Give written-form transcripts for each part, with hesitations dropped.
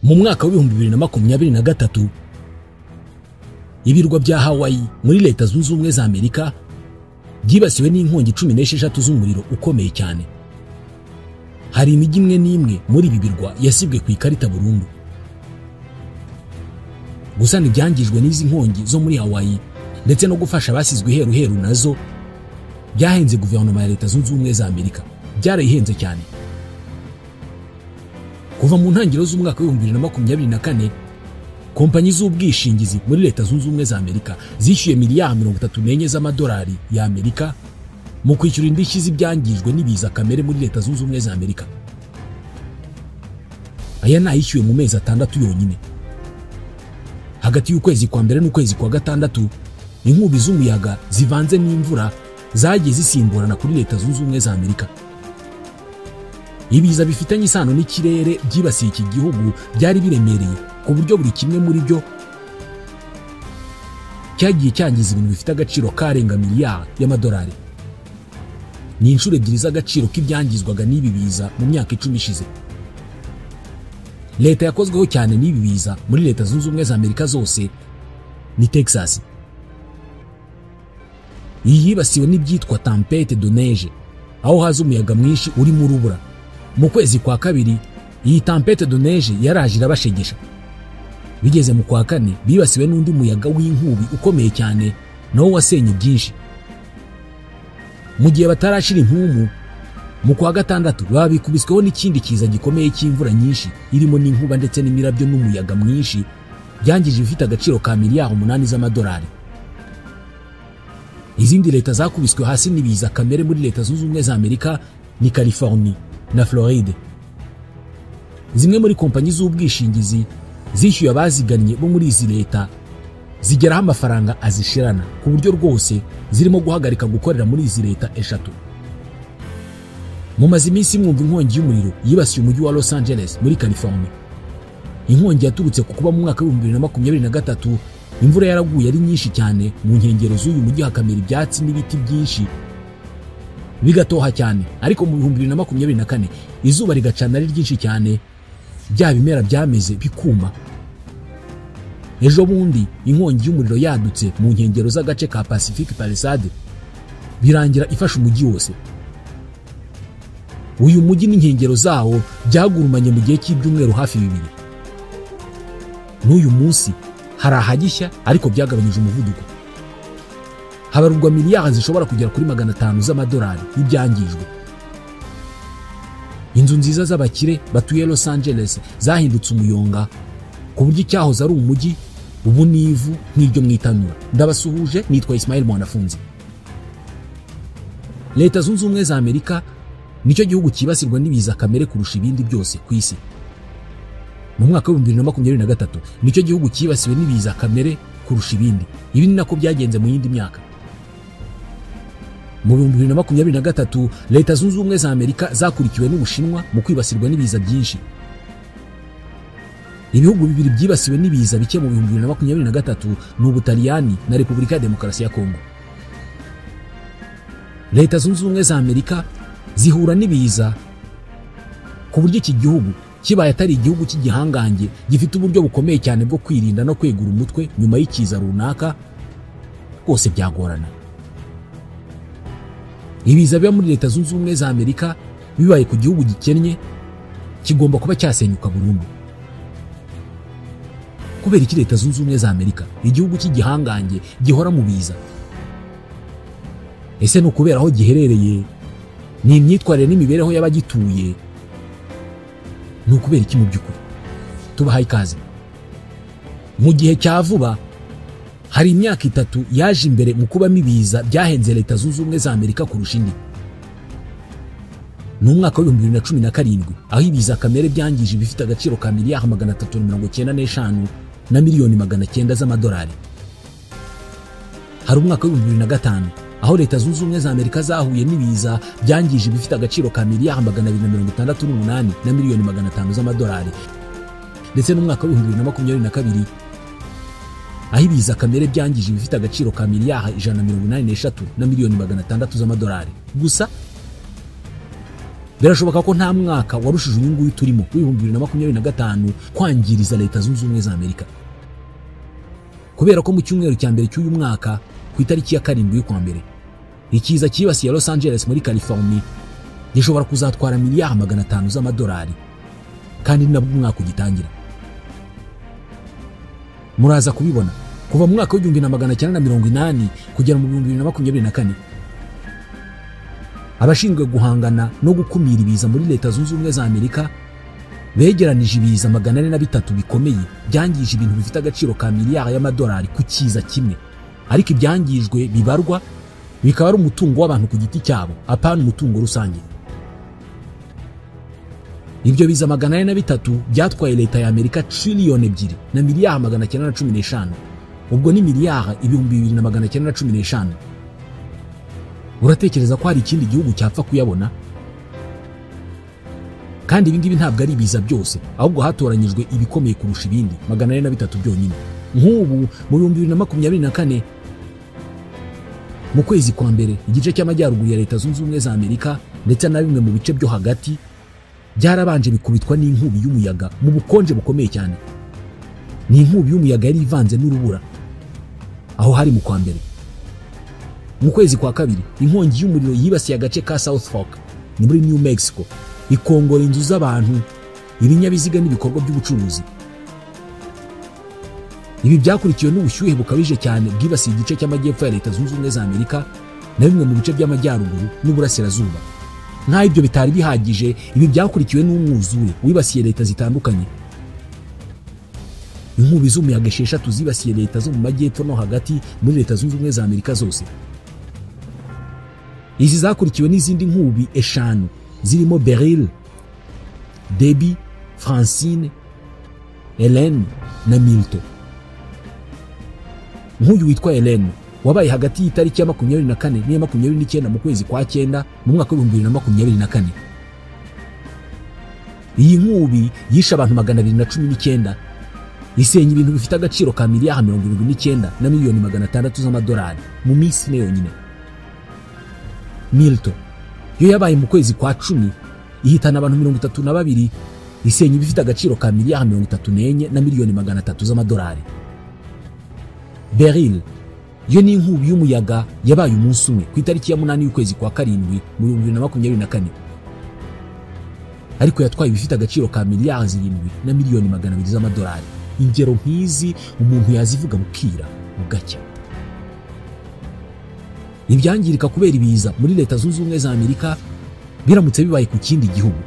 Mu mwaka wa 2023 ibirwa bya Hawaii muri Leta Zunze Ubumwe za Amerika byibasiwe n'inkongi 16 z'umuriro ukomeye cyane. Hari imijyi imwe n'imwe muri ibi birwa yasibwe ku ikarita burundu. Gusa ntibyangijwe n'izi nkongi zo muri Hawaii ndetse no gufasha abasizwe heru nazo byahenze guverinoma ya Leta Zunze Ubumwe za Amerika, byarayihenze cyane. Kuva mu ntangiriro z'umwaka wa 2024 kompanyi z'ubwishingizi muri Leta Zunze Ubumwe za Amerika zishyuye miliyari 34 z'amadolari ya Amerika mu kwishyura indishyi z'ibyangijwe n'ibiza kamere muri Leta Zunze Ubumwe za Amerika. Aya nayishyuwe mu mezi 6 yonyine. Hagati y'ukwezi kwa mbere n'ukwezi kwa gatandatu inkubi z'umuyaga zivanze n'imvura zagiye zisimburana kuri Leta Zunze Ubumwe za Amerika. Ibiza bifitanye isano n'ikirere byibasiye iki gihugu byari biremereye ku buryo buri kimwe muri byo cyagiye cyangiza ibintu bifite agaciro karenga miliyari y'amadolari. Ni inshuro ebyiri z'agaciro k'ibyangizwaga n'ibi biza mu myaka 10 ishize. Leta yakozweho cyane n'ibi biza muri Leta Zunze Ubumwe za Amerika zose ni Texas. Iyi yibasiwe n'ibyitwa tempête de neige, aho haza umuyaga mwinshi uri mu rubura. Mu kwezi kwa kabiri iyi tempête de neige yaraje irabashegesha. Bigeze mu kwa kane bibasiwe n'undi muyaga w'inkubi ukomeye cyane nawo wasenye byinshi. Mu gihe batarashira impumu mu kwa gatandatu babikubisweho n'ikindi kiza gikomeye cy'imvura nyinshi irimo n'inkuba ndetse n'imirabyo n'umuyaga mwinshi byangije bifite agaciro ka miliyari 8 z'amadolari. Izindi leta zakubiswe hasi n'ibiza kamere muri Leta Zunze Ubumwe za Amerika ni California na Floride. Zimwe muri kompanyi z'ubwishingizi zishyuye abazigannye bo muri izi leta zigeraho amafaranga azishirana ku buryo rwose zirimo guhagarika gukorera muri izi leta eshatu. Mu mazi iminsi mwumva inkongi y'umuriro yibasiye umujyi wa Los Angeles muri California. Inkongi yaturutse ku kuba mu mwaka wa 2023 imvura yaraguye ari nyinshi cyane mu nkengero z'uyu mujyi hakamera ibyatsi n'ibiti byinshi bigatoha cyane, ariko mu 2024 izuba rigacana ari ryinshi cyane bya bimera byameze bikuma. Ejo bundi inkongi y'umuriro yadutse mu nkengero z'agace ka Pacific Palisade birangira ifashe umujyi wose. Uyu mujyi n'inkengero zawo byagurumanye mu gihe cy'ibyumweru hafi 2. N'uyu munsi hari ahagishya ariko byagabanyije umuvuduko. Habarurwa miliyari zishobora kugera kuri 500 z'amadolari y'ibyangijwe. Inzu nziza z'abakire batuye Los Angeles zahindutse umuyonga ku buryo cyahoze ari umujyi ubu nivu nk'iryo mwitanura. Ndabasuhuje, nitwa Ismail Mwanafunzi. Leta Zunze Ubumwe za Amerika nicyo gihugu kibasirwa n'ibiza kamere kurusha ibindi byose ku isi. Mu mwaka wa 2023 nicyo gihugu kibasiwe n'ibiza kamere kurusha ibindi. Ibi ni nako byagenze mu yindi myaka. Mu 2023 Leta Zunze Ubumwe za Amerika zakurikiwe n'Ubushinwa mu kwibasirwa n'ibiza byinshi. Ibihugu bibiri byibasiwe n'ibiza bike mu 2023 ni Ubutaliyani na Repubulika ya Demokarasi ya Kongo. Leta Zunze Ubumwe za Amerika zihura n'ibiza ku buryo iki gihugu kibaye atari igihugu cy'igihangange gifite uburyo bukomeye cyane bwo kwirinda no kwegura umutwe nyuma y'ikiza runaka, rwose byagorana. Ibiza biba muri Leta Zunze Ubumwe za Amerika bibaye ku gihugu gikennye kigomba kuba cyasenyuka burundu. Kubera iki Leta Zunze Ubumwe za Amerika igihugu cy'igihangange gihora mu biza? Ese no kubera aho giherereye? Ni imyitwarire n'imibereho y'abagituye? Ni ukubera iki mu by'ukuri? Tubahaye ikaze. Mu gihe cya vuba hari imyaka 3 yaje imbere mu kuba mibiza byahenze Leta Zunze Ubumwe za Amerika kurusha indi. Ni umwaka wa 2017 aho ibiza kamere byangije bifite agaciro ka miliyari 395 na miliyoni 900 z'amadolari. Hari umwaka wa 2005 aho Leta Zunze Ubumwe za Amerika zahuye n'ibiza byangije bifite agaciro ka miliyari 268 na miliyoni 500 z'amadolari. Ndetse n'umwaka wa 2022 aho ibiza kamere byangije bifite agaciro ka miliyari 183 na miliyoni 600 z'amadolari. Gusa birashoboka ko nta mwaka warushije uyu nguyu turimo w'2025 kwangiriza Leta Zunze Ubumwe za Amerika, kubera ko mu cyumweru cya mbere cy'uyu mwaka ku itariki ya 7 y'ukwa mbere ikiza cyibasiye Los Angeles muri California gishobora kuzatwara miliyari 500 z'amadolari, kandi nabwo umwaka ugitangira. Muraza kubibona kuva mu mwaka w'1980 kugera mu 2024 abashinzwe guhangana no gukumira ibiza muri Leta Zunze Ubumwe za Amerika begeranije ibiza 403 bikomeye byangije ibintu bifite agaciro ka miliyari y'amadolari ku kiza kimwe, ariko ibyangijwe bibarwa bikaba ari umutungo w'abantu ku giti cyabo, apana umutungo rusange. Ibyo biza 403 byatwaye Leta ya Amerika triliyoni 2 na miliyari 915, ubwo ni miliyari 2915. Uratekereza ko hari ikindi gihugu cyapfa kuyabona? Kandi ibingibi ntabwo ari ibiza byose, ahubwo hatoranyijwe ibikomeye kurusha ibindi 403 byonyine. Nk'ubu mu 2024 mu kwezi kwa mbere igice cy'amajyaruguru ya Leta Zunze Ubumwe za Amerika ndetse na bimwe mu bice byo hagati byarabanje bikubitwa n'inkubi y'umuyaga mu bukonje bukomeye cyane. Ni inkubi y'umuyaga yari ivanze n'urubura aho hari mu kwa mbere. Mu kwezi kwa kabiri inkongi y'umuriro yibasiye agace ka South Fork ni muri New Mexico, ikongora inzu z'abantu, ibinyabiziga n'ibikorwa by'ubucuruzi. Ibi byakurikiwe n'ubushyuhe bukabije cyane bwibasiye igice cy'amajyepfo ya Leta Zunze Ubumwe za Amerika na bimwe mu bice by'amajyaruguru n'uburasirazuba. Nta ibyo bitari bihagije, ibi byakurikiwe n'umwuzure wibasiye leta zitandukanye. Inkubi z'umuyaga 6 zibasiye leta zo mu majyepfo no hagati muri Leta Zunze Ubumwe za Amerika zose. Izi zakurikiwe n'izindi nkubi 5 zirimo Beryl, Debbie, Francine, Hélène na Milton. Nk'uyu witwa Hélène wabaye hagati y'itariki ya 24 n'iya 29 mu kwezi kwa 9 mu mwaka wa 2024. Iyi nkubi yishe abantu 219, isenya ibintu bifite agaciro ka miliyari 79 na miliyoni 600 z'amadolari mu minsi ine yonyine. Milton yo yabaye mu kwezi kwa 10 ihitana abantu 32, isenya ibifite agaciro ka miliyari 34 na miliyoni 300 z'amadolari. Beryl yo ni inkubi y'umuyaga yabaye umunsi umwe ku itariki ya 8 y'ukwezi kwa 7 mu 2024, ariko yatwaye ibifite agaciro ka miliyari 7 na miliyoni 200 z'amadolari. Ingero nk'izi umuntu yazivuga bukira bugacya. Ibyangirika kubera ibiza muri Leta Zunze Ubumwe za Amerika biramutse bibaye ku kindi gihugu,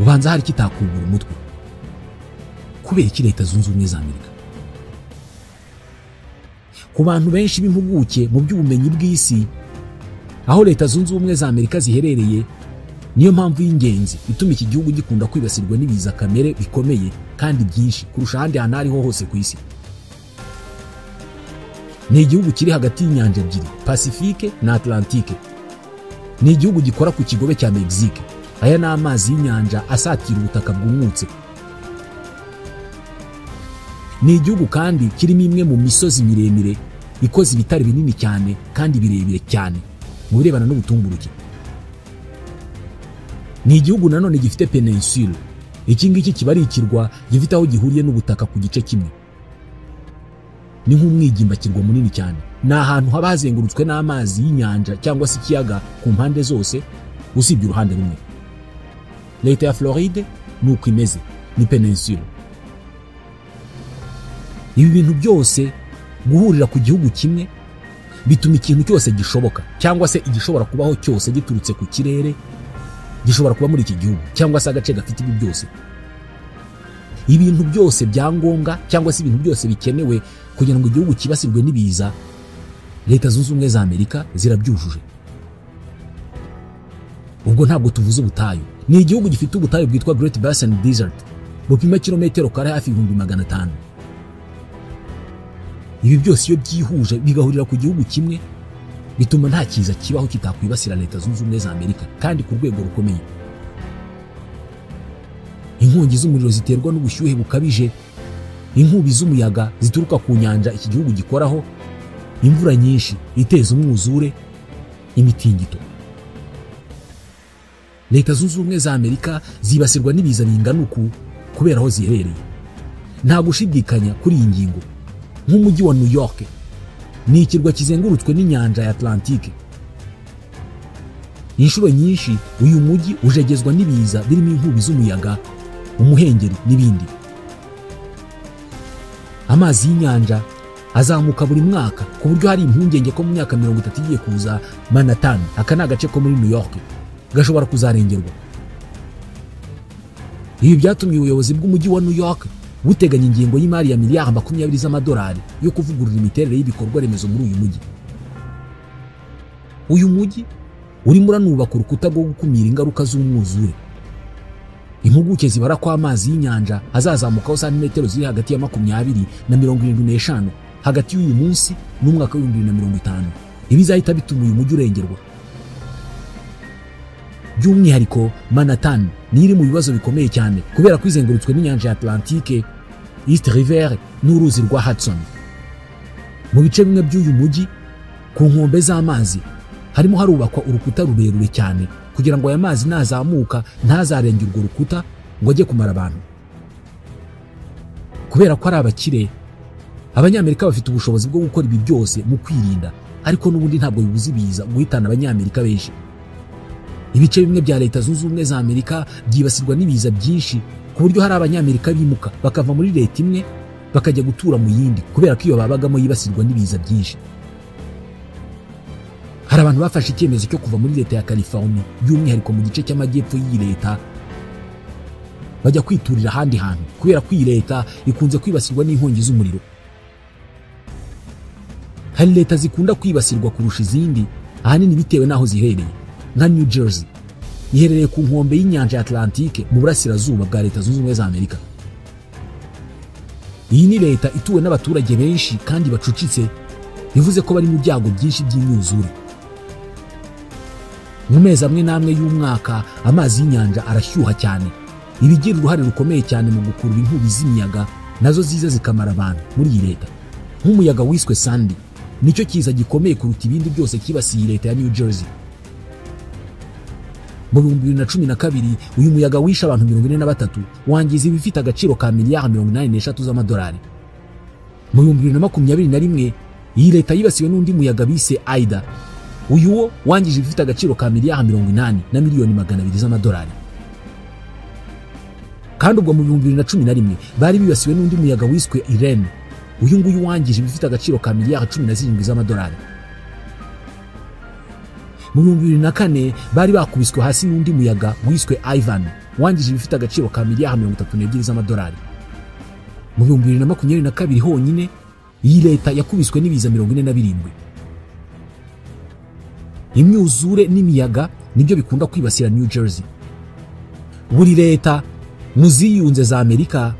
ubanza hari kitakubura umutwe. Kubera iki Leta Zunze Ubumwe za Amerika? Ku bantu benshi b'impuguke mu by'ubumenyi bw'isi, aho Leta Zunze Ubumwe za Amerika ziherereye niyo mpamvu y'ingenzi ituma iki gihugu gikunda kwibasirwa n'ibiza kamere bikomeye kandi byinshi kurusha ahandi hantu ariho hose ku isi. Ni igihugu kiri hagati y'inyanja ebyiri, Pacifique na Atlantique. Ni igihugu gikora ku kigobe cya Mexique. Aya ni amazi y'inyanja asatira ubutaka bwumutse. Ni igihugu kandi kirimo imwe mu misozi miremire ikoze ibitare binini cyane kandi birebire cyane mu birebana n'ubutumburuke. Ni igihugu nanone gifite peninsule. Iki ngiki kiba ari ikirwa gifite aho gihuriye n'ubutaka ku gice kimwe. Ni nk'umwigimbakirwa munini cyane. Ni ahantu haba hazengurutswe n'amazi y'inyanja cyangwa se ikiyaga ku mpande zose usibye uruhande rumwe. Leta ya Floride nuko imeze, ni peninsule. Ibi bintu byose guhurira ku gihugu kimwe bituma ikintu cyose gishoboka cyangwa se igishobora kubaho cyose giturutse ku kirere gishobora kuba muri iki gihugu cyangwa se agace gafite ibi byose. Ibintu byose byangombwa cyangwa se ibintu byose bikenewe kugira ngo igihugu kibasirwe n'ibiza, Leta Zunze Ubumwe za Amerika zirabyujuje. Ubwo ntabwo tuvuze ubutayu. Ni igihugu gifite ubutayu bwitwa Great Basin Desert bupima kilometero kare hafi 500. Ibi byose iyo byihuje bigahurira ku gihugu kimwe bituma nta kiza kibaho kitakwibasira Leta Zunze Ubumwe za Amerika kandi ku rwego rukomeye. Inkongi z'umuriro ziterwa n'ubushyuhe bukabije, inkubi z'umuyaga zituruka ku nyanja iki gihugu gikoraho, imvura nyinshi iteza umwuzure, imitingito. Leta Zunze Ubumwe za Amerika zibasirwa n'ibiza bingana uku kubera aho ziherereye. Nta gushidikanya kuri iyi ngingo. Nk'umujyi wa New York ni ikirwa kizengurutswe n'inyanja ya Atlantique. Inshuro nyinshi uyu mujyi ujegezwa n'ibiza birimo inkubi z'umuyaga, umuhengeri n'ibindi. Amazi y'inyanja azamuka buri mwaka ku buryo hari impungenge ko mu myaka 30 igiye kuza Manhattan, aka ni agace ko muri New York, gashobora kuzarengerwa. Ibi byatumye ubuyobozi bw'umujyi wa New York buteganya ingingo y'imari ya miliyari 20 z'amadolari yo kuvugurura imiterere y'ibikorwa remezo muri uyu mujyi. Uyu mujyi urimo uranubaka urukuta rwo gukumira ingaruka z'umwuzure. Impuguke zibara ko amazi y'inyanja azazamukaho santimetero ziri hagati ya 20 na 75 hagati y'uyu munsi n'umwaka wa 2050. Ibizahita bituma uyu mujyi urengerwa. By'umwihariko Manhattan ni iri mu bibazo bikomeye cyane kubera kwizengurutswe n'inyanja ya Atlantique, East River n'uruzi rwa Hudson. Mu bice bimwe by'uyu mujyi ku nkombe z'amazi harimo harubakwa urukuta rurerure cyane kugira ngo aya mazi nazamuka ntazarenge urwo rukuta ngo ajye kumara abantu. Kubera ko ari abakire, Abanyamerika bafite ubushobozi bwo gukora ibi byose mu kwirinda, ariko n'ubundi ntabwo bibuza ibiza guhitana Abanyamerika benshi. Ibice bimwe bya Leta Zunze Ubumwe za Amerika byibasirwa n'ibiza byinshi ku buryo hari Abanyamerika bimuka bakava muri leta imwe bakajya gutura mu yindi kubera ko iyo babagamo yibasirwa n'ibiza byinshi. Hari abantu bafashe icyemezo cyo kuva muri leta ya California, by'umwihariko mu gice cy'amajyepfo y'iyi leta, bajya kwiturira ahandi hantu kubera ko iyi leta ikunze kwibasirwa n'inkongi z'umuriro. Hari leta zikunda kwibasirwa kurusha izindi, ahanini bitewe n'aho ziherereye. Nka New Jersey iherereye ku nkombe y'inyanja ya Atlantique mu burasirazuba bwa Leta Zunze Ubumwe za Amerika. Iyi ni leta ituwe n'abaturage benshi kandi bacucitse, bivuze ko bari mu byago byinshi by'imyuzure. Mu mezi amwe n'amwe y'umwaka amazi y'inyanja arashyuha cyane, ibigira uruhare rukomeye cyane mu gukurura inkubi z'imiyaga nazo ziza zikamara abantu muri iyi leta. Nk'umuyaga wiswe Sandy nicyo kiza gikomeye kuruta ibindi byose kibasiye leta ya New Jersey. Mu 2012 uyu muyaga wishe abantu 43, wangiza ibifite agaciro ka miliyari 83 z'amadolari. Mu 2021 iyi leta yibasiwe n'undi muyaga bise Ida. Uyu wo wangije ibifite agaciro ka miliyari 80 na miliyoni 200 z'amadolari. Kandi ubwo mu 2011 bari bibasiwe n'undi muyaga wiswe Irene. Uyu nguyu wangije ibifite agaciro ka miliyari 17 z'amadolari. Mu 2004 bari bakubiswe hasi n'undi muyaga wiswe Ivan, wangije ibifite agaciro ka miliyari 32 z'amadolari. Mu 2022 honyine iyi leta yakubiswe n'ibiza 47. Imyuzure n'imiyaga nibyo bikunda kwibasira New Jersey. Buri leta mu ziyunze za Amerika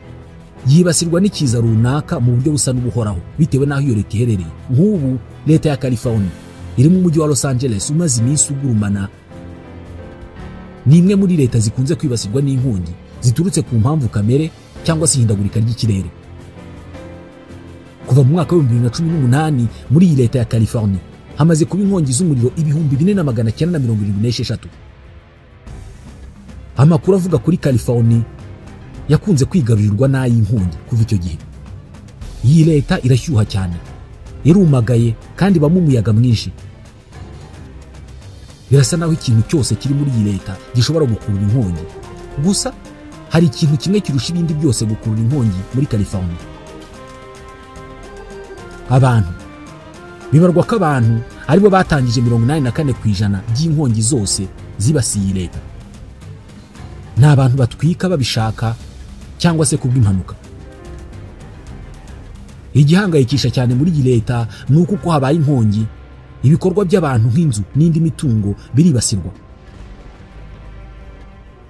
yibasirwa n'ikiza runaka mu buryo busa n'ubuhoraho bitewe n'aho iyo leta iherereye. Nk'ubu leta ya California iri mu mujyi wa Los Angeles umaze iminsi ugurumana, ni imwe muri leta zikunze kwibasirwa n'inkongi ziturutse ku mpamvu kamere cyangwa se ihindagurika ry'ikirere. Kuva mu mwaka wa 2018 muri iyi leta ya California hamaze kuba inkongi z'umuriro 4976. Amakuru avuga kuri California yakunze kwigarurirwa n'ay'inkongi kuva icyo gihe. Iyi leta irashyuha cyane, irumagaye kandi bamwe umuyaga mwinshi. Birasa naho ikintu cyose kiri muri iyi leta gishobora gukurura inkongi. Gusa hari ikintu kimwe kirusha ibindi byose gukurura inkongi muri California. Abantu bibarwa ko abantu aribo batangije 84% by'inkongi zose zibasiye leta. Ni abantu batwika babishaka cyangwa se kubw'impanuka. Igihangayikisha cyane muri iyi leta ni uko habaye inkongi, ibikorwa by'abantu nk'inzu n'indi mitungo biribasirwa.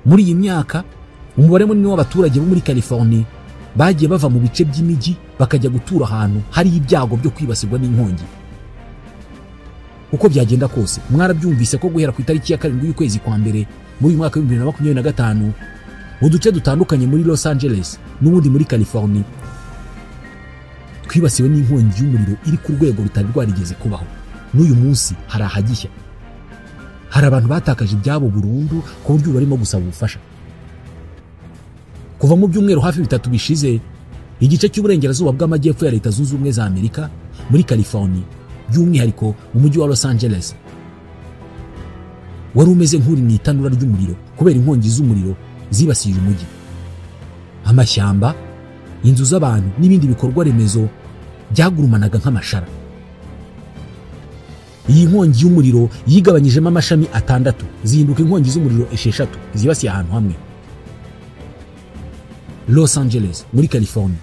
Muri iyi myaka umubare munini w'abaturage bo muri California bagiye bava mu bice by'imijyi bakajya gutura ahantu hari ibyago byo kwibasirwa n'inkongi. Uko byagenda kose mwarabyumvise ko guhera ku itariki ya 7 y'ukwezi kwa mbere muri uyu mwaka wa 2025 mu duce dutandukanye muri Los Angeles n'ubundi muri California twibasiwe n'inkongi y'umuriro iri ku rwego rutari rwarigeze kubaho. N'uyu munsi hari ahagishya. hari abantu batakaje ibyabo burundu ku buryo barimo gusaba ubufasha. Kuva mu byumweru hafi 3 bishize, igice cy'uburengerazuba bw'amajyepfo ya Leta Zunze Ubumwe za Amerika muri California, by'umwihariko mu mujyi wa Los Angeles, wari umeze nk'uri mu itanura ry'umuriro kubera inkongi z'umuriro zibasiye umujyi. Amashyamba, inzu z'abantu n'ibindi bikorwa remezo byagurumanaga nk'amashara. Iyi nkongi y'umuriro yigabanyijemo amashami 6 zihinduka inkongi z'umuriro 6 zibasiye ahantu hamwe. Los Angeles muri California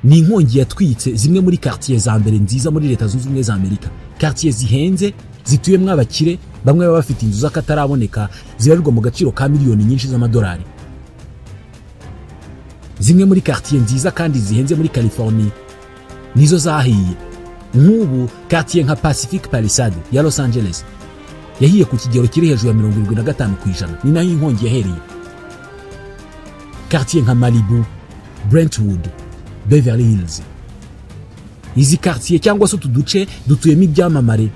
ni inkongi yatwitse zimwe muri quartier za mbere nziza muri Leta Zunze Ubumwe za Amerika, quartier zihenze zituyemo abakire bamwe baba bafite inzu z'akataraboneka zibarirwa mu gaciro ka miliyoni nyinshi z'amadolari. Zimwe muri quartier nziza kandi zihenze muri California nizo zahiye. Nk'ubu quartier nka Pacific Palisade ya Los Angeles yahiye ku kigero kiri hejuru ya 75%, ni naho inkongi yahereye. Quartier nka Malibu, Brentwood, Beverly Hills, izi quartier cyangwa se utuduce dutuyemo ibyamamare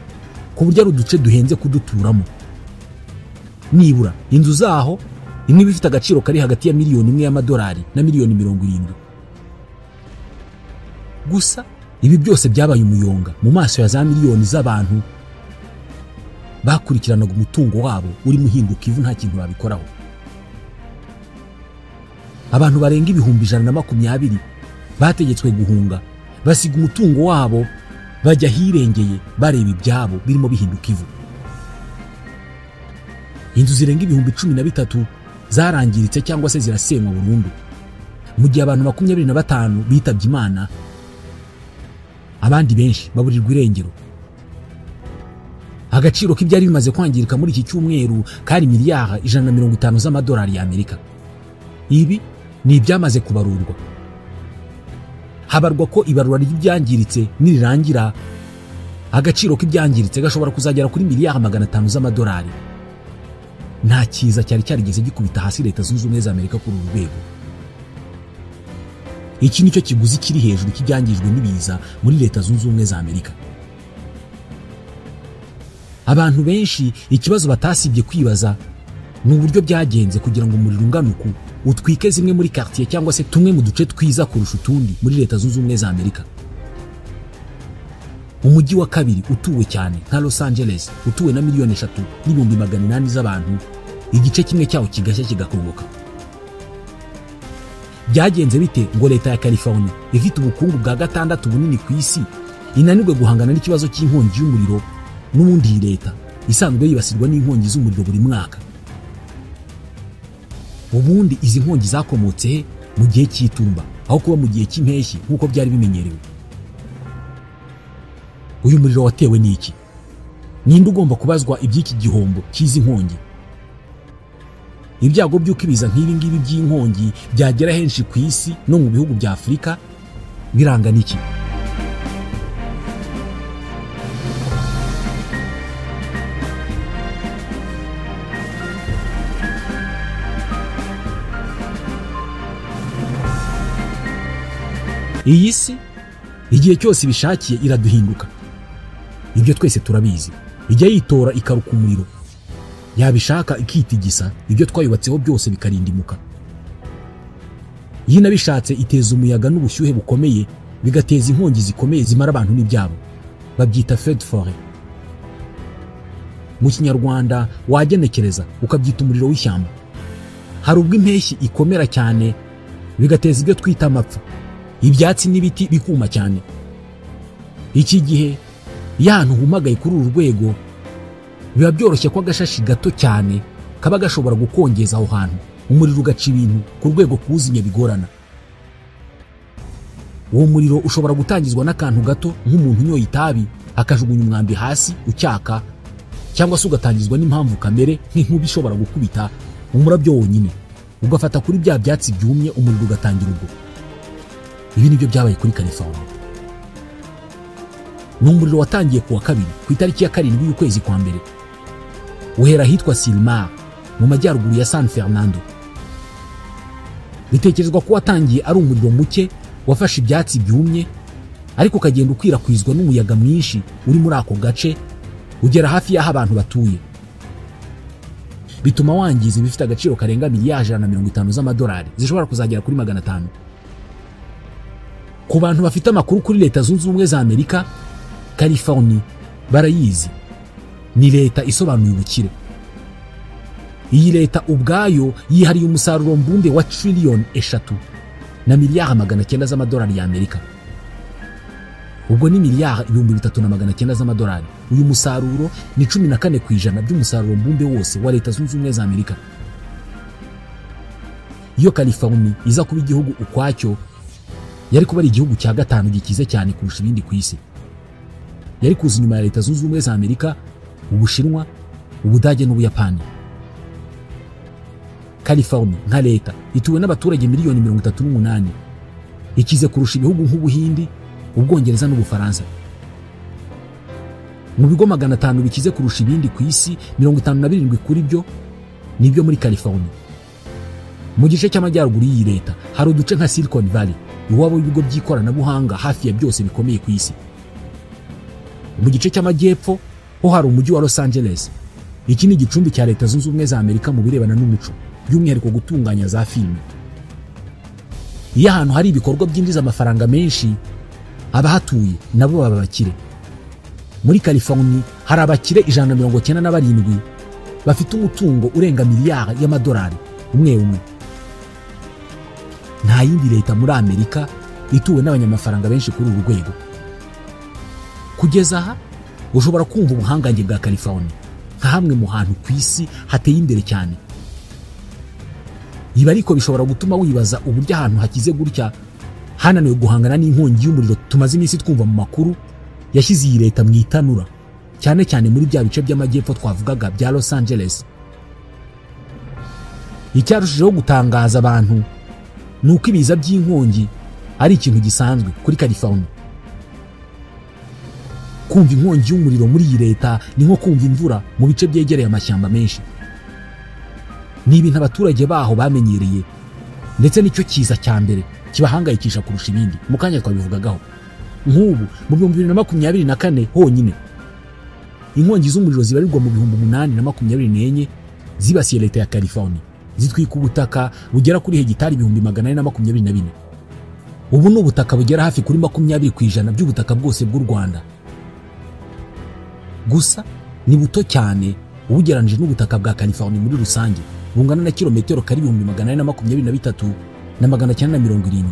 ku buryo ari uduce duhenze kuduturamo. Nibura inzu zaho imwe bifite agaciro kari hagati ya miliyoni 1 y'amadolari na miliyoni 70. Gusa ibi byose byabaye umuyonga mu maso ya za miliyoni z'abantu bakurikiranaga umutungo wabo urimo uhinduka ivu nta kintu babikoraho. Abantu barenga ibihumbi 120 bategetswe guhunga, basiga umutungo wabo bajya hirengeye bareba ibyabo birimo bihinduka ivu. Inzu zirenga ibihumbi 13 zarangiritse cyangwa se zirasenywa burundu, mu gihe abantu 25 bitabye Imana, abandi benshi baburirwa irengero. Agaciro k'ibyari bimaze kwangirika muri iki cyumweru kari miliyari 150 z'amadolari ya Amerika. Ibi ni ibyamaze kubarurwa. Habarwa ko ibarura ry'ibyangiritse nirirangira, agaciro k'ibyangiritse gashobora kuzagera kuri miliyari 500 z'amadolari. Nta kiza cyari cyarigeze gikubita hasi Leta Zunze Ubumwe za Amerika kuri uru rwego. Iki nicyo kiguzi kiri hejuru cy'ibyangijwe n'ibiza muri Leta Zunze Ubumwe za Amerika. Abantu benshi ikibazo batasibye kwibaza ni uburyo byagenze kugira ngo umuriro unganuku utwike zimwe muri quartier cyangwa se tumwe mu duce twiza kurusha utundi muri Leta Zunze Ubumwe za Amerika. Umujyi wa kabiri utuwe cyane nka Los Angeles utuwe na miliyoni 3.8 z'abantu, igice kimwe cyawo kigashya kigakongoka. Byagenze bite ngo Leta ya California ifite ubukungu bwa 6 bunini ku isi inanirwe guhangana n'ikibazo cy'inkongi y'umuriro, n'ubundi leta isanzwe yibasirwa n'inkongi z'umuriro buri mwaka? Ubundi izi nkongi zakomotse mu gihe cy'itumba aho kuba mu gihe cy'impeshyi nk'uko byari bimenyerewe. Uyu muriro watewe n'iki? Ninde ugomba kubazwa iby'iki gihombo cy'izi nkongi? Ibyago by'uko ibiza nk'ibi ngibi by'inkongi byagera henshi ku isi no mu bihugu bya Afurika biranga n'iki? Iyi si igihe cyose ibishakiye iraduhinduka. Ibyo twese turabizi. Ijya yitora ikaruka umuriro, yabishaka ikitigisa ibyo twayubatseho byose bikarindimuka. Iyi nabishatse iteza umuyaga n'ubushyuhe bukomeye, bigateza inkongi zikomeye zimara abantu n'ibyabo. Babyita feu de forêt. Mu Kinyarwanda wagenekereza ukabyita umuriro w'ishyamba. Hari ubwo impeshyi ikomera cyane bigateza ibyo twita amapfa, ibyatsi n'ibiti bikuma cyane. Iki gihe y'ahantu humagaye kuri uru rwego biba byoroshye ko agashashi gato cyane kaba gashobora gukongeza aho hantu, umuriro ugaca ibintu ku rwego kuwuzimya bigorana. Uwo muriro ushobora gutangizwa n'akantu gato nk'umuntu unyoye itabi akajugunya umwambi hasi ucyaka, cyangwa se ugatangizwa n'impamvu kamere nk'inkuba ishobora gukubita umurabyo wonyine ugafata kuri bya byatsi byumye, umuriro ugatangira ubwo. Ibi nibyo byabaye kuri California. Ni umuriro watangiye kuwa kabiri ku itariki ya 7 y'ukwezi kwa mbere, uhera hitwa Silmar mu majyaruguru ya San Fernando. Bitekerezwa ko watangiye ari umuriro muke wafashe ibyatsi byumye, ariko ukagenda ukwirakwizwa n'umuyaga mwinshi uri muri ako gace ugera hafi y'aho abantu batuye. bituma wangiza ibifite agaciro karenga miliyari 150 z'amadolari zishobora kuzagera kuri 500. Ku bantu bafite amakuru kuri Leta Zunze Ubumwe za Amerika, California barayizi, ni leta isobanuye ubukire. Iyi leta ubwayo yihariye umusaruro mbumbe wa trillion 3 na miliyari 900 z'amadolari ya Amerika. Ubwo ni miliyari 3,900 z'amadolari. Uyu musaruro ni 14% by'umusaruro mbumbe wose wa Leta Zunze Ubumwe za Amerika. Iyo California iza kuba igihugu ukwacyo, yari kuba ari igihugu cya gatanu gikize cyane kurusha ibindi ku isi. Yari kuza inyuma ya Leta Zunze Ubumwe za Amerika, Ubushinwa, Ubudage n'Ubuyapani. California nka leta ituwe n'abaturage miliyoni 38, ikize kurusha ibihugu nk'Ubuhindi, Ubwongereza n'Ubufaransa. Mu bigo 500 bikize kurusha ibindi ku isi, 57 kuri byo nibyo muri California. Mu gice cy'amajyaruguru y'iyi leta hari uduce nka Silicon Valley, iwabo w'ibigo by'ikoranabuhanga hafi ya byose bikomeye ku isi. Mu gice cy'amajyepfo ho hari umujyi wa Los Angeles. Iki ni igicumbi cya Leta Zunze Ubumwe za Amerika mu birebana n'umuco, by'umwihariko gutunganya za filime. Iyo ahantu hari ibikorwa byinjiza amafaranga menshi, abahatuye nabo baba bakire. Muri California hari abakire 197 bafite umutungo urenga miliyari y'amadolari umwe. Nta yindi leta muri Amerika ituwe n'abanyamafaranga benshi kuri uru rwego. Kugeza aha ushobora kumva ubuhangange bwa California nka hamwe mu hantu ku isi hateye imbere cyane. Ibi ariko bishobora gutuma wibaza uburyo ahantu hakize gutya hananiwe guhangana n'inkongi y'umuriro tumaze iminsi twumva mu makuru yashyize iyi leta mu itanura, cyane cyane muri bya bice by'amajyepfo twavugaga bya Los Angeles. Icyarushijeho gutangaza abantu ni uko ibiza by'inkongi ari ikintu gisanzwe kuri California. Kumva inkongi y'umuriro muri iyi leta ni nko kumva imvura mu bice byegereye amashyamba menshi. Ni ibintu abaturage baho bamenyereye, ndetse nicyo kiza cya mbere kibahangayikisha kurusha ibindi. Mu kanya twabivugagaho. Nk'ubu mu 2024 honyine inkongi z'umuriro zibarirwa mu 824 zibasiye leta ya California, zitwika ubutaka bugera kuri hegitari 424. Ubu ni ubutaka bugera hafi kuri 20% by'ubutaka bwose bw'u Rwanda. Gusa ni buto cyane ubugeranije n'ubutaka bwa California muri rusange, bungana na kilometero kari 423 na 970.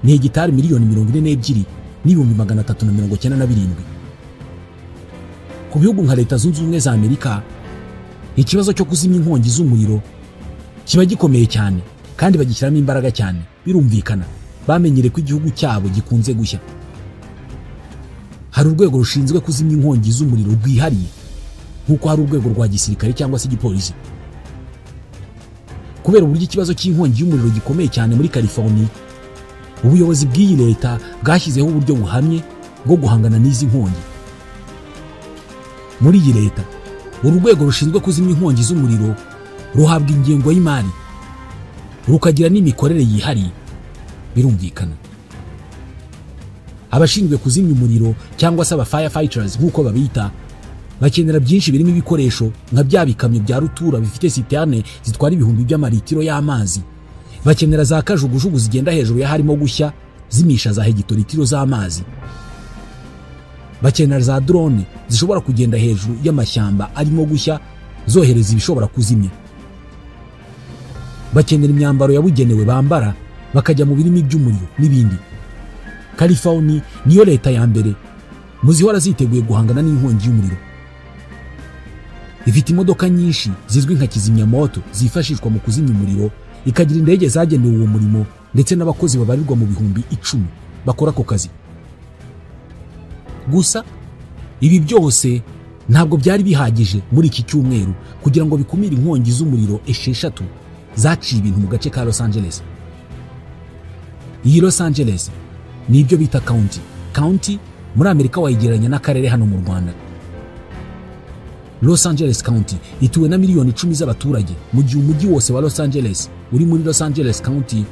Ni hegitari miliyoni 42 n'ibihumbi 397. Ku bihugu nka Leta Zunze Ubumwe za Amerika, ikibazo cyo kuzimya inkongi z'umuriro kiba gikomeye cyane kandi bagishyiramo imbaraga cyane. Birumvikana bamenyere ko igihugu cyabo gikunze gushya. Hari urwego rushinzwe kuzimya inkongi z'umuriro rwihariye, nk'uko hari urwego rwa gisirikare cyangwa se igipolisi. Kubera uburyo ikibazo cy'inkongi y'umuriro gikomeye cyane muri California, ubuyobozi bw'iyi leta bwashyizeho uburyo buhamye bwo guhangana n'izi nkongi. Muri iyi leta urwego rushinzwe kuzimya inkongi z'umuriro ruhabwa ingengo y'imari, rukagira n'imikorere yihariye. Birumvikana abashinzwe kuzimya umuriro cyangwa se aba firefighters nk'uko babita, bakenera byinshi birimo ibikoresho nka bya bikamyo bya rutura bifite citerne zitwara ibihumbi by'amaritiro y'amazi. Bakenera za kajugujugu zigenda hejuru ya harimo gushya zimisha za hegitoritiro z'amazi. Bakenera za drone zishobora kugenda hejuru y'amashyamba arimo gushya zohereza ibishobora kuzimya. Bakenera imyambaro yabugenewe bambara bakajya mu birimi by'umuriro n'ibindi. California niyo leta ya mbere muzihora ziteguye guhangana n'inkongi y'umuriro. Ifite imodoka nyinshi zizwi nka kizimyamoto zifashishwa mu kuzimya umuriro, ikagira indege zagenewe uwo murimo, ndetse n'abakozi babarirwa mu bihumbi 10 bakora ako kazi. Gusa ibi byose ntabwo byari bihagije muri iki cyumweru kugira ngo bikumire inkongi z'umuriro 6 zaciye ibintu mu gace ka Los Angeles. Iyi Los Angeles ni ibyo bita county. County muri Amerika wayigereranya n'akarere hano mu Rwanda. Los Angeles County ituwe na miliyoni 10 z'abaturage, mu gihe umujyi wose wa Los Angeles uri muri Los Angeles County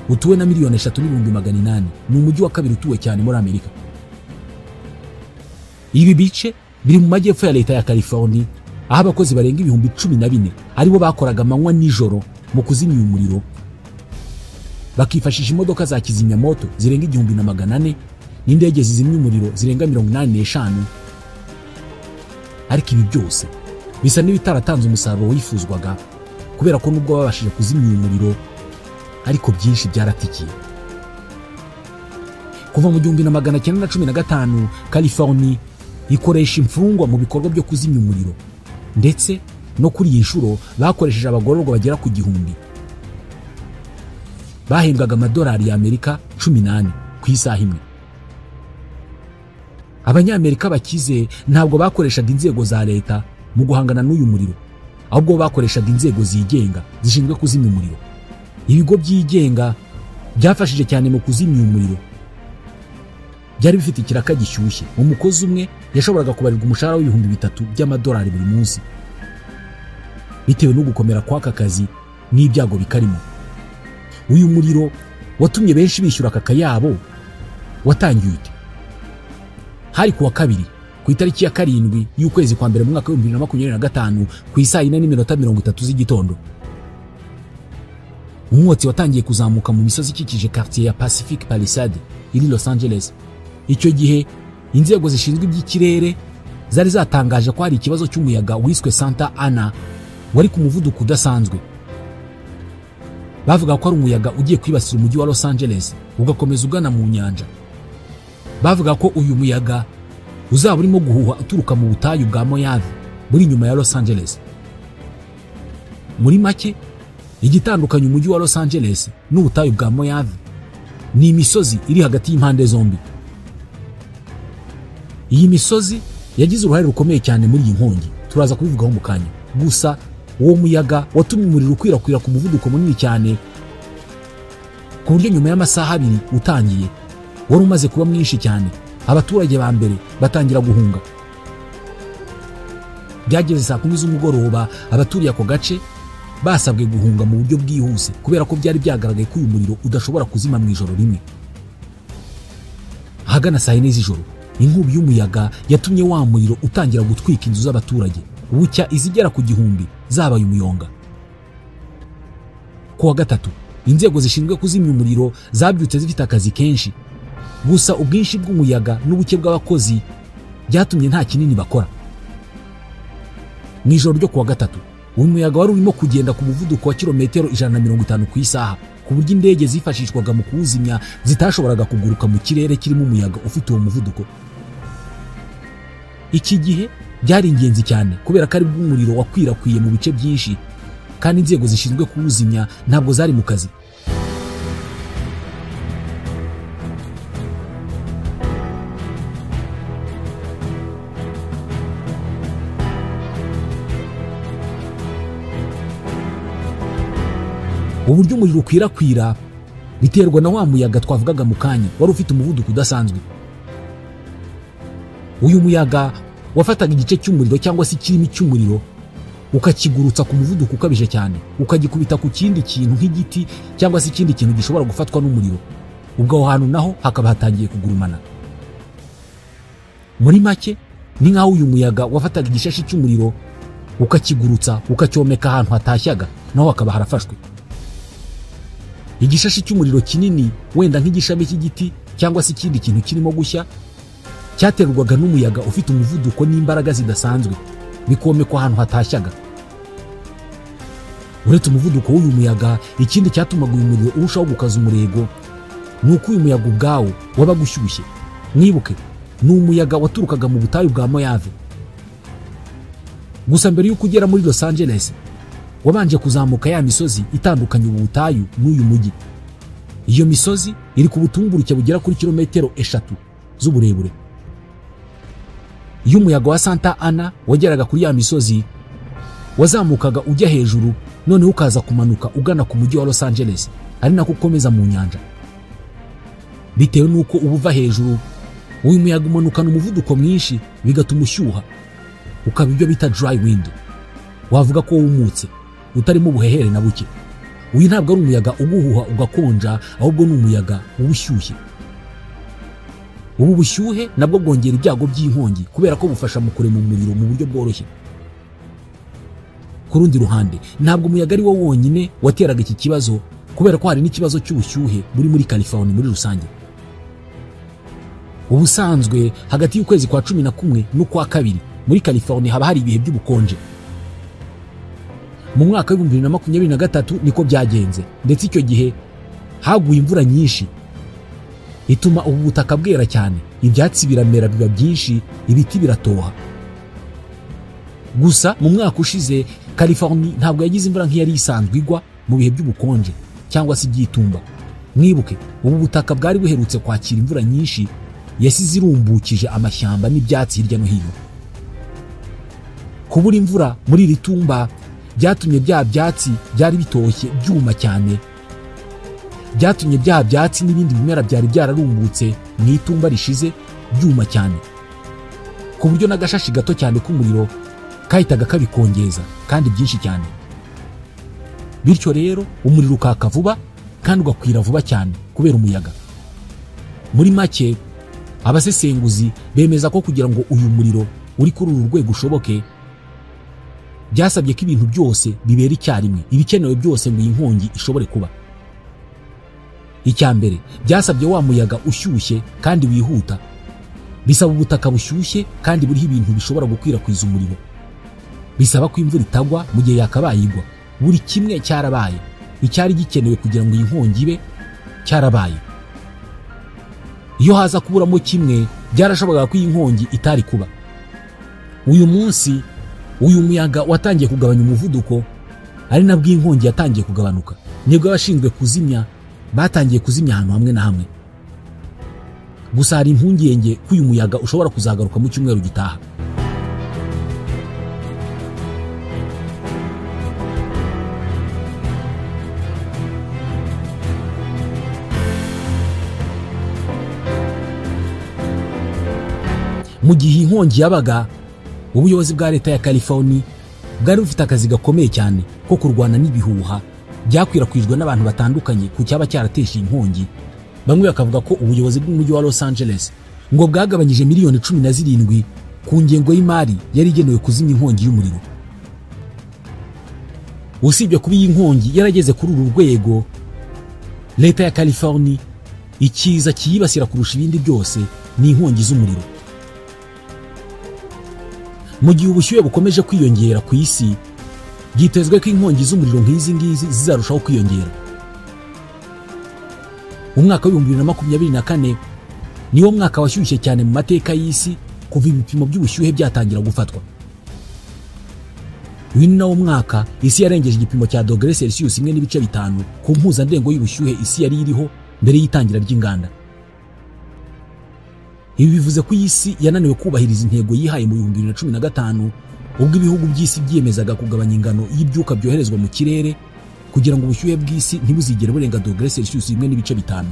utuwe na miliyoni 3,800. Ni umujyi wa kabiri utuwe cyane muri Amerika. Ibi bice biri mu majyepfo ya leta ya California, aho abakozi barenga ibihumbi 14 aribo bakoraga amanywa nijoro mu kuzimya uyu muriro, bakifashisha imodoka za kizimyamoto zirenga 1400 n'indege zizimya umuriro zirenga 85. Ariko ibi byose bisa n'ibitaratanze umusaruro wifuzwaga, kubera ko nubwo babashije kuzimya uyu muriro ariko byinshi byaratikiye. Kuva mu 1915 California ikoresha imfungwa mu bikorwa byo kuzimya umuriro, ndetse no kuri iyi nshuro bakoresheje abagororwa bagera ku 1000. Bahembwaga amadolari y'Amerika 18 ku isaha imwe. Abanyamerika bakize ntabwo bakoreshaga inzego za leta mu guhangana n'uyu muriro, ahubwo bakoreshaga inzego zigenga zishinzwe kuzimya umuriro. Ibigo byigenga byafashije cyane mu kuzimya umuriro. Byari bifite ikiraka gishyushye. Umukozi umwe yashoboraga kubarirwa umushahara w'ibihumbi 3 by'amadolari buri munsi, bitewe no gukomera kw'aka kazi n'ibyago bikarimo. Uyu muriro watumye benshi bishyura aka kayabo watangiye ute? Hari kuwa kabiri ku itariki ya 7 y'ukwezi kwa mbere mu mwaka wa 2025 ku isaha 4:30 z'igitondo, umwotsi watangiye kuzamuka mu misozi ikikije quartier ya Pacific Palisade iri Los Angeles. Icyo gihe inzego zishinzwe iby'ikirere zari zatangaje ko hari ikibazo cy'umuyaga wiswe Santa Ana wari ku muvuduko udasanzwe. Bavuga ko ari umuyaga ugiye kwibasira umujyi wa Los Angeles ugakomeza ugana mu nyanja. Bavuga ko uyu muyaga uzaba urimo guhuha uturuka mu butayu bwa Mojave buri nyuma ya Los Angeles. Muri make, igitandukanye umujyi wa Los Angeles n'ubutayu bwa Mojave ni imisozi iri hagati y'impande zombi. Iyi misozi yagize uruhare rukomeye cyane muri iyi nkongi, turaza kubivugaho mu kanya. Gusa uwo muyaga watumye umuriro ukwirakwira ku muvuduko munini cyane, ku buryo nyuma y'amasaha 2 utangiye wari umaze kuba mwinshi cyane. Abaturage ba mbere batangira guhunga. Byageze saa 10 z'umugoroba, abaturiye ako gace basabwe guhunga mu buryo bwihuse, kubera ko byari byagaragaye ko uyu muriro udashobora kuzima mu ijoro rimwe. Ahagana saa 4 z'ijoro, inkubi y'umuyaga yatumye wa muriro utangira gutwika inzu z'abaturage, bucya izigera ku 1000 zabaye umuyonga. Kuwa gatatu, inzego zishinzwe kuzimya umuriro zabyutse zifite akazi kenshi, gusa ubwinshi bw'umuyaga n'ubuke bw'abakozi byatumye nta kinini bakora. Mu ijoro ryo kuwa gatatu, uyu muyaga wari urimo kugenda ku muvuduko wa kilometero 150 ku isaha, ku buryo indege zifashishwaga mu kuwuzimya zitashoboraga kuguruka mu kirere kirimo umuyaga ufite uwo muvuduko. Iki gihe byari ingenzi cyane kubera ko ari bw'umuriro wakwirakwiye mu bice byinshi, kandi inzego zishinzwe kuwuzimya ntabwo zari mu kazi. Uburyo umuriro ukwirakwira biterwa na wa muyaga twavugaga mu kanya wari ufite umuvuduko udasanzwe. Uyu muyaga wafataga igice cy'umuriro cyangwa se ikirimi cy'umuriro ukakigurutsa ku muvuduko ukabije cyane, ukagikubita ku kindi kintu nk'igiti cyangwa se ikindi kintu gishobora gufatwa n'umuriro. Ubwo aho hantu naho hakaba hatangiye kugurumana. Muri make, ni nk'aho uyu muyaga wafataga igishashi cy'umuriro ukakigurutsa ukacyomeka ahantu hatashyaga, naho hakaba harafashwe. Igishashi cy'umuriro kinini, wenda nk'igishami cy'igiti cyangwa se ikindi kintu kirimo gushya, cyaterwaga n'umuyaga ufite umuvuduko n'imbaraga zidasanzwe, bikomekwa ahantu hatashyaga. Uretse umuvuduko w'uyu muyaga, ikindi cyatumaga uyu muriro urushaho gukaza umurego ni uko uyu muyaga ubwawo wabaga ushyushye. Mwibuke, ni umuyaga waturukaga mu butayu bwa Mojave. Gusa mbere y'uko ugera muri Los Angeles, wabanje kuzamuka ya misozi itandukanye ubu butayu n'uyu mujyi. Iyo misozi iri ku butumburuke bugera kuri kilometero 3 z'uburebure. Iyo umuyaga wa Santa Ana wageraga kuri ya misozi, wazamukaga ujya hejuru, none ukaza kumanuka ugana ku mujyi wa Los Angeles, ari nako ukomeza mu nyanja. Bitewe nuko ubuva hejuru, uyu muyaga umanukana umuvuduko mwinshi, bigatuma ushyuha, ukaba ibyo bita dry wind. Wavuga ko wumutse, utarimo ubuhehere na buke. Uyu ntabwo ari umuyaga uguhuha ugakonja, ahubwo ni umuyaga ubushyushye. Ubu bushyuhe nabwo bwongera ibyago by'inkongi kubera ko bufasha mu kurema umuriro mu buryo bworoshye. Ku rundi ruhande ntabwo umuyaga ari wo wonyine wateraga iki kibazo, kubera ko hari n'ikibazo cy'ubushyuhe buri muri California muri rusange. Ubusanzwe hagati y'ukwezi kwa 11 n'ukwa 2 muri California haba hari ibihe by'ubukonje. Mu mwaka wa 2023 niko byagenze, ndetse icyo gihe haguye imvura nyinshi ituma ubu butaka bwera cyane, ibyatsi biramera biba byinshi, ibiti biratoha. Gusa mu mwaka ushize California ntabwo yagize imvura nk'iyari isanzwe igwa mu bihe by'ubukonje cyangwa se iby'itumba. Mwibuke ubu butaka bwari buherutse kwakira imvura nyinshi yasize irumbukije amashyamba n'ibyatsi hirya no hino. Kubura imvura muri iri tumba byatumye bya byatsi byari bitoshye byuma cyane, byatumye bya byatsi n'ibindi bimera byari byararumbutse mu itumba rishize byuma cyane, ku buryo n'agashashi gato cyane k'umuriro kahitaga kabikongeza kandi byinshi cyane. Bityo rero umuriro ukaka vuba kandi ugakwira vuba cyane kubera umuyaga. Muri make abasesenguzi bemeza ko kugira ngo uyu muriro uri kuri uru rwego ushoboke, byasabye ko ibintu byose bibera icyarimwe, ibikenewe byose ngo iyi nkongi ishobore kuba. Icya mbere byasabye wa muyaga ushyushye kandi wihuta, bisaba ubutaka bushyushye kandi buriho ibintu bishobora gukwirakwiza umuriro, bisaba ko imvura itagwa mu gihe yakabaye igwa. Buri kimwe cyarabaye, icyari gikenewe kugira ngo iyi nkongi ibe cyarabaye. Iyo haza kuburamo kimwe byarashoboraga ko iyi nkongi itari kuba. Uyu munsi uyu muyaga watangiye kugabanya umuvuduko, ari nabwo iyi nkongi yatangiye kugabanuka. Nibwo abashinzwe kuzimya batangiye kuzimya ahantu hamwe na hamwe. Gusa hari impungenge ko uyu muyaga ushobora kuzagaruka mu cyumweru gitaha. Mu gihe inkongi yabaga, ubuyobozi bwa leta ya California bwari bufite akazi gakomeye cyane ko kurwana n'ibihuha byakwirakwijwe n'abantu batandukanye ku cyaba cyaratesha inkongi. Bamwe bakavuga ko ubuyobozi bw'umujyi wa Los Angeles ngo bwagabanyije miliyoni 17 ku ngengo y'imari yari igenewe kuzimya inkongi y'umuriro. Usibye kuba iyi nkongi yarageze kuri uru rwego, leta ya California ikiza kiyibasira kurusha ibindi byose ni inkongi z'umuriro. Mu gihe ubushyuhe bukomeje kwiyongera ku isi, byitezwe ko inkongi z'umuriro nk'izi ngizi zizarushaho kwiyongera. Umwaka wa 2024 niwo mwaka washyushye cyane mu mateka y'isi kuva ibipimo by'ubushyuhe byatangira gufatwa. Uyu ni nawo mwaka isi yarengeje igipimo cya dogere Celsius 1.5 ku mpuzandengo y'ubushyuhe isi yari iriho mbere y'itangira ry'inganda. Ibi bivuze ko isi yananiwe kubahiriza intego yihaye mu 2015 ubwo ibihugu by'isi byiyemezaga kugabanya ingano y'ibyuka byoherezwa mu kirere kugira ngo ubushyuhe bw'isi ntibuzigere burenga dogere Celsius 1.5.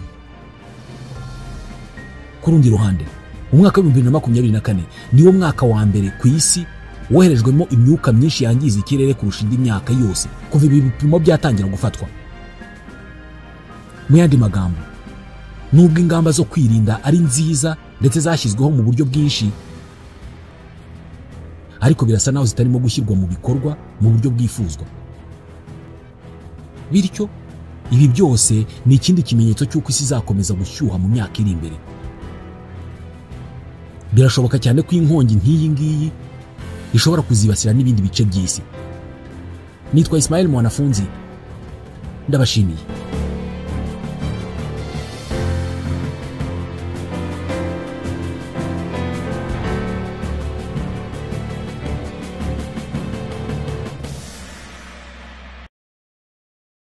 Ku rundi ruhande, umwaka wa 2024 niwo mwaka wa mbere ku isi woherejwemo imyuka myinshi yangiza ikirere kurusha indi myaka yose kuva ibi bipimo byatangira gufatwa. Mu yandi magambo, nubwo ingamba zo kwirinda ari nziza ndetse zashyizweho mu buryo bwinshi, ariko birasa naho zitarimo gushyirwa mu bikorwa mu buryo bwifuzwa. Bityo ibi byose ni ikindi kimenyetso cy'uko isi izakomeza gushyuha mu myaka iri imbere. Birashoboka cyane ko inkongi nk'iyi ngiyi ishobora kuzibasira n'ibindi bice by'isi. Nitwa Ismael Mwanafunzi, ndabashimiye.